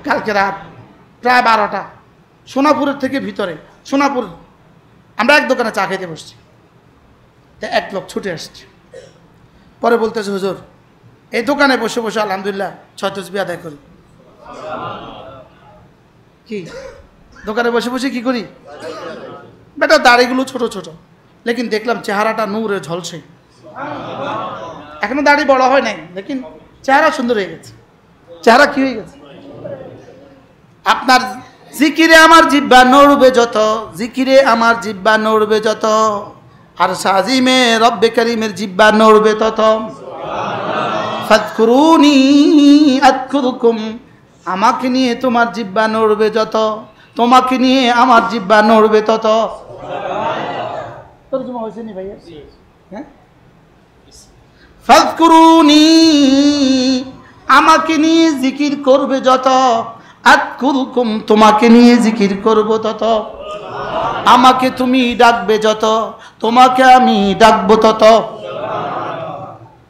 কালকে রাত প্রায় 12টা, সোনাপুরের থেকে ভিতরে, সোনাপুর। আমরা এক দোকানে চা খেতে বসছি, তা এক লোক ছুটে আসছে। পরে বলতেছে, হুজুর এই দোকানে বসে বসে আলহামদুলিল্লাহ 6 তাসবিহ আদায় করি। কি দোকানে বসে বসে কি করি? বেটা দাড়িগুলো ছোট ছোট, লেকিন দেখলাম চেহারাটা নূরে ঝলসে। এখনো দাড়ি বড় হয় নাই, লেকিন চেহারা সুন্দর হয়ে গেছে। চেহারা কি হয়ে গেছে? আপনার জিকিরে আমার জিহ্বা নড়বে যত, জিকিরে আমার জিহ্বা নড়বে যত, আর সাজিমে রব্বে করিমের জিহ্বা নড়বে তত। ফাযকুরুনি আযকুরুকুম, আমাকে নিয়ে তোমার জিহ্বা নড়বে যত, তোমাকে নিয়ে আমার জিহ্বা নড়বে তত। তরজমা হয়েছে নি ভাইয়া? হ্যাঁ, ফাযকুরুনি, আমাকে নিয়ে জিকির করবে যত, আযকুরুকুম, তোমাকে নিয়ে জিকির করব তত। আমাকে তুমি ডাকবে যত, তোমাকে আমি ডাকবো তত।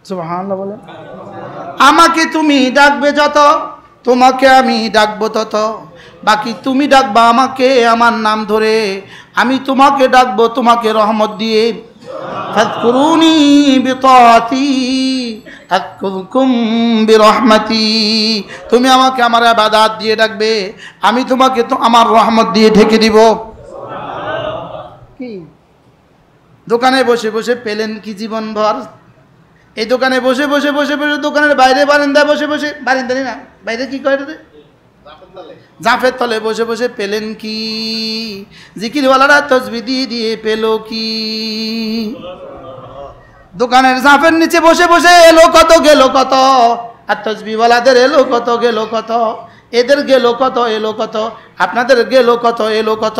সুবহানাল্লাহ বলেন। আমাকে তুমি ডাকবে যত, তোমাকে আমি ডাকবো তত। বাকি তুমি ডাকবা আমাকে আমার নাম ধরে, আমি তোমাকে ডাকবো তোমাকে রহমত দিয়ে। ফাযকুরুনি বিতাআতি আযকুরকুম বিরহমাতি, তুমি আমাকে আমার ইবাদত দিয়ে ডাকবে, আমি তোমাকে তো আমার রহমত দিয়ে ঢেকে দিব। কি দোকানে বসে বসে পেলেন কি জীবনভর? এই দোকানে বসে বসে বসে বসে, দোকানের বাইরে বারান্দায় বসে বসে, বারান্দা না বাইরে কি কয় রে, জাফের তলে বসে বসে পেলেন কি? জিকিরওয়ালারা তাসবিহ দিয়ে দিয়ে পেল কি? দোকানের জাফের নিচে বসে বসে এলো কত গেল কত, আর তাসবিহওয়ালাদের এলো কত গেল কত। এদের গেল কত এলো কত, আপনাদের গেল কত এলো কত।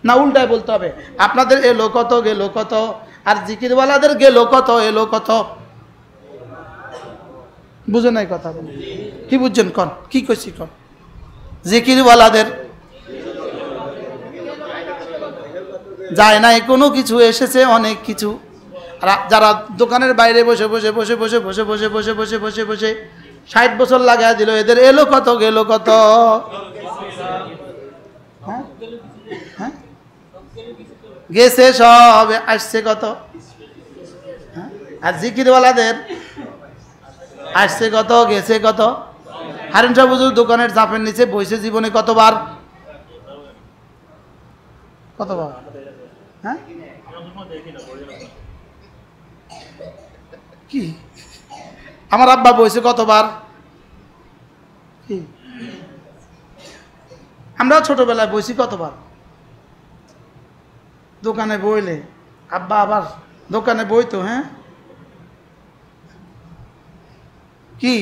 না উল্টায় বলতে হবে, আপনাদের এলো কত গেল কত, আর জিকিরওয়ালাদের গেল কত এলো কত। বুঝে নাই কথা? কি বুঝছেন কন? কি কইছি কন? জিকিরওয়ালাদের যায় নাই কোনো কিছু, এসেছে অনেক কিছু। আর যারা দোকানের বাইরে বসে বসে বসে বসে বসে বসে বসে বসে বসে বসে 60 বছর লাগাই দিল, এদের এলো কত গেল কত। হ্যাঁ হ্যাঁ, গেছে সব, আসছে কত। আর জিকিরওয়ালাদের আসছে কত গেছে কত। হারুন সাহেব হুজুর দোকানের চাপের নিচে বসে জীবনে কতবার, কতবার? হ্যাঁ কি আমার আব্বা বসে কতবার? কি আমরা ছোটবেলায় বসি কতবার? দোকানে বইলে আব্বা আবার দোকানে বইতো। হ্যাঁ কি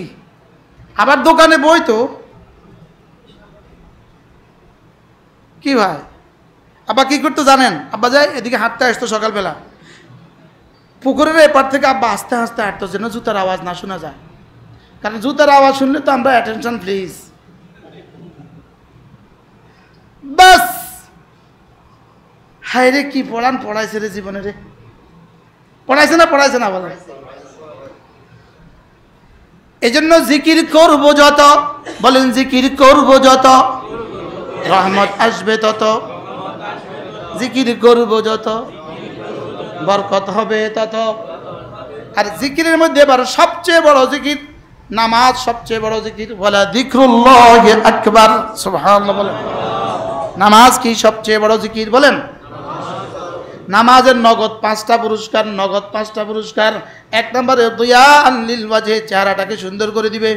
আবার দোকানে বইতো কি ভাই? আব্বা কি করতো জানেন? আব্বা যায় এদিকে হাঁটতে আসতো সকালবেলা, পুকুরের এপার থেকে আব্বা আস্তে আস্তে হাঁটতো যেন জুতার আওয়াজ না শোনা যায়, কারণ জুতার আওয়াজ শুনলে তো আমরা অ্যাটেনশন প্লিজ। বাস হায় রে কি পড়ান, পড়াইছে রে জীবনে রে, পড়াইছে না পড়াইছে না বলে। এই জন্য জিকির করবো যত, বলেন জিকির করবো যত, রহমত আসবে তত। জিকির করবো যত, বরকত হবে তত। আর জিকিরের মধ্যে এবার সবচেয়ে বড় জিকির নামাজ, সবচেয়ে বড় জিকির। বলা যিকরুল্লাহি আকবার, সুবহানাল্লাহ বলেন। নামাজ কি সবচেয়ে বড় জিকির? বলেন। নামাজের নগদ 5টা পুরস্কার, নগদ 5টা পুরস্কার। 1 নম্বরে দিয়ান লিল ওয়াজহি, চেহারাটাকে সুন্দর করে দিবে।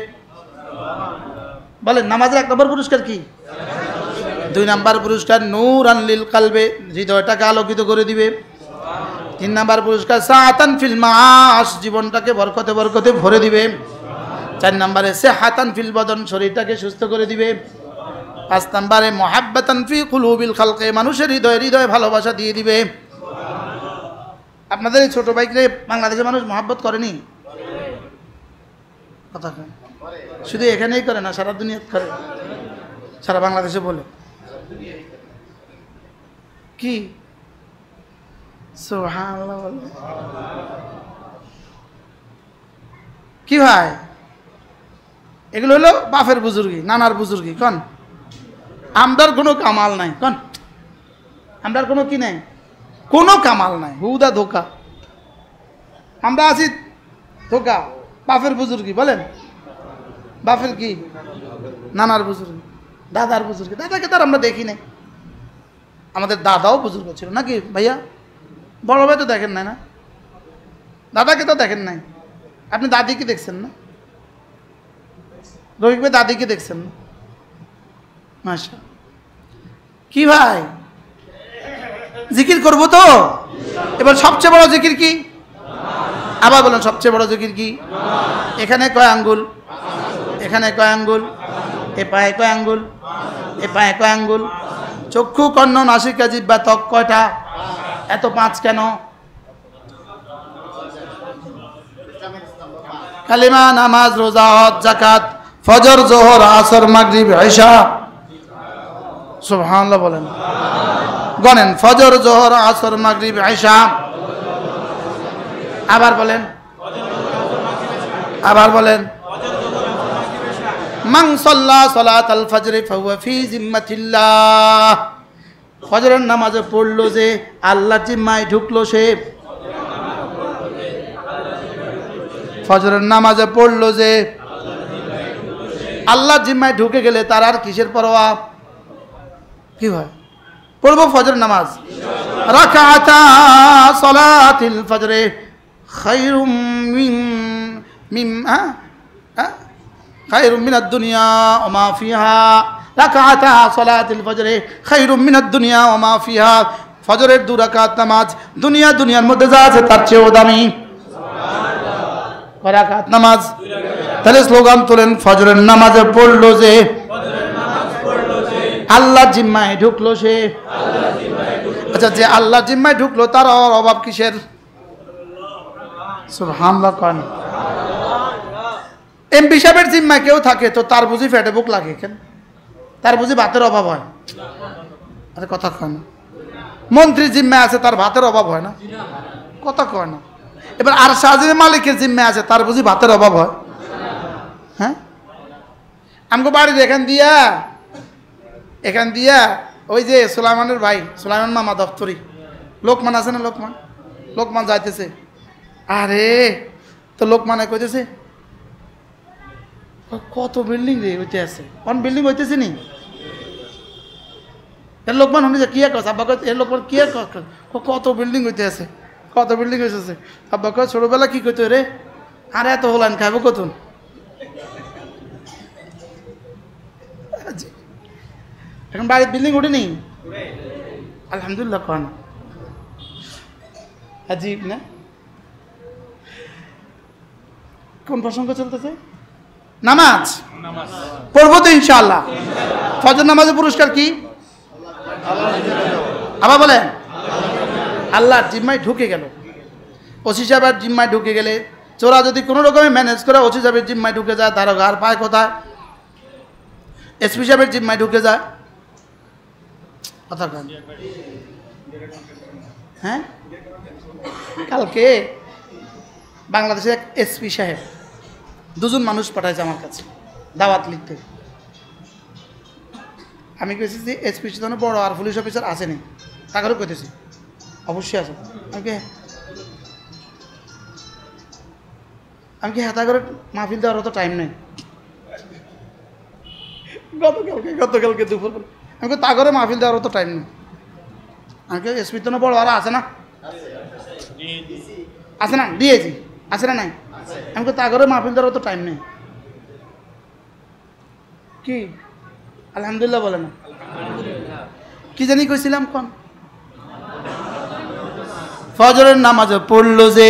বলেন নামাজের 1 নম্বর পুরস্কার কি? 2 নম্বর পুরস্কার নূরান লিল কলবে, হৃদয়টাকে আলোকিত করে দিবে। 3 নম্বর পুরস্কার সাআতান ফিল মাআশ, জীবনটাকে বরকতে বরকতে ভরে দিবে। 4 নম্বরে সিহাতান ফিল বদন, শরীরটাকে সুস্থ করে দিবে। 5 নম্বরে মুহাব্বাতান ফি কুলুবিল খালকে, মানুষের হৃদয়ে হৃদয়ে ভালোবাসা দিয়ে দিবে। আপনাদের এই ছোট ভাইকে বাংলাদেশের মানুষ মহব্বত করেনি? কথা শুধু এখানেই করে না, সারা দুনিয়াতে করে, সারা বাংলাদেশে বলে। কি সুবহানাল্লাহ বলে। কি ভাই এগুলো হলো বাপের বুজুর্গি, নানার বুজুর্গি। কন আমরার কোনো কামাল নাই, কন আমরার কোনো কি নাই, কোনো কামাল নাই, হুদা ধোকা। আমরা আছি ধোকা, বাপের বুজুর্গি বলেন, বাপের কি, নানার বুজুর্গি, দাদার বুজুর্গি। দাদাকে তার আমরা দেখি নাই, আমাদের দাদাও বুজুর্গ ছিল নাকি ভাইয়া? বড় ভাই তো দেখেন নাই না, দাদাকে তো দেখেন নাই। আপনি দাদিকে দেখছেন না? রফিক ভাই দাদিকে দেখছেন না? মাশা কি ভাই, জিকির করবো তো এবার। সবচেয়ে বড় জিকির কি? আবার বলেন, সবচেয়ে বড় জিকির কি? এখানে কয় আঙ্গুল, এখানে কয় আঙ্গুল, এ পায়ে কয় আঙ্গুল, এ পায়ে কয় আঙ্গুল, চক্ষু কর্ণ নাসিকা জিহ্বা ত্বক কয়টা? এত 5 কেন? কালিমা, নামাজ, রোজা, হজ, যাকাত, ফজর, জোহর, আসর, মাগরিব, ইশা। সুবহানাল্লাহ বলেন, গণেন, ফজর, জোহর, আসর, মাগরিব, ইশা। আবার বলেন, আবার বলেন, মান সাল্লা সালাতাল ফজরি ফাহুয়া ফি জিম্মাতিল্লাহ। ফজরের নামাজে পড়লো যে আল্লাহর জিম্মায় ঢুকলো সে। ফজরের নামাজে পড়লো যে আল্লাহর জিম্মায় ঢুকে গেলে তার আর কিসের পরোয়া? কি হয়? পড়বো ফজর নামাজ, রাকাতা সালাতিল ফজরে খায়রুম মিন খায়রুম মিনাদ দুনিয়া ওয়া মা ফিহা। রাকাতা সালাতিল ফজরে খায়রুম মিনাদ দুনিয়া ওয়া মা ফিহা। ফজরের 2 রাকাত নামাজ দুনিয়ার মধ্যে যা আছে তার চেয়েও দামি। কয় রাকাত নামাজ? তাহলে স্লোগান তোলেন, ফজরের নামাজে পড়লো যে আল্লাহর জিম্মায় ঢুকলো সে। আচ্ছা, যে আল্লাহর জিম্মায় ঢুকলো তার অভাব কিসের? সুবহানাল্লাহ কোন। এমপি সাহেবের জিম্মায় কেউ থাকে তো তার বুঝি পেটে বুক লাগে কেন? তার বুঝি ভাতের অভাব হয়? আরে কথা কয় না। মন্ত্রীর জিম্মায় আছে তার ভাতের অভাব হয় না? কথা কয় না। এবার আর শাহজির মালিকের জিম্মায় আছে তার বুঝি ভাতের অভাব হয়? হ্যাঁ, আমগো বাড়ির এখান দিয়া ওই যে সুলাইমানের ভাই, সুলাইমান মামা দপ্তরি, লোকমান আছে না, লোকমান যাইতেছে। আরে তো লোকমানে কইতেছে কত বিল্ডিং রে হইতে আছে, কোন বিল্ডিং হইতেছে নি? এর লোকমান শুনে যে কি আব্বা কয়, এর লোকমান কি কত বিল্ডিং হইতে আছে, কত বিল্ডিং হয়েছে। আব্বা কয় ছোটবেলা কি কইতো রে, আরে এত হলান খাবো কতন। এখন বাড়ির বিল্ডিং উঠেনি, আলহামদুলিল্লাহ কন। আজীব না? কোন প্রসঙ্গ চলতেছে? নামাজ পড়বো তো ইনশাআল্লাহ। ফজর নামাজের পুরস্কার কি? আবার বলেন, আল্লাহর জিম্মায় ঢুকে গেল। ওসি সাহেবের জিম্মায় ঢুকে গেলে, চোরা যদি কোনো রকমে ম্যানেজ করে ওসি সাহেবের জিম্মায় ঢুকে যায়, তার ঘর পায় কোথায়? এসপি সাহেবের জিম্মায় ঢুকে যায়। কথা কন। হ্যাঁ, কালকে বাংলাদেশের এক এসপি সাহেব 2 জন মানুষ পাঠাইছে আমার কাছে দাওয়াত লিখতে। আমি কেছি যে এসপি জন্য বড় আর পুলিশ অফিসার আসেনি, তাকেও কইতেছি অবশ্যই আছে। আমি কি হাতা করে মাহফিল দেওয়ার অত টাইম নেই। গতকালকে দুপুর আমি তা করে মাহফিল দেওয়ার অত টাইম নেই। আমি কি এসপির জন্য বড় আর আছে না, আছে না, দিয়েছি, আছে না নাই? আমি তা করে মাহফিল দেওয়ার অত টাইম নেই। কি আলহামদুলিল্লাহ বলে না? কি জানি কইছিলাম কোন? ফজরের নামাজে পড়লো যে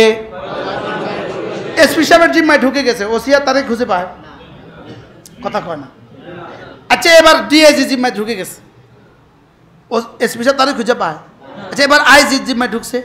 এসপি সাহেবের জিম্মায় ঢুকে গেছে, ওসিয়া তারে খুঁজে পায়, কথা কয় না। আচ্ছা, এবার ডিআইজি জিম্মায় ঢুকে গেছে, ও এসপি সাহেব তারে খুঁজে পায়। আচ্ছা, এবার আইজি জিম্মায় ঢুকছে,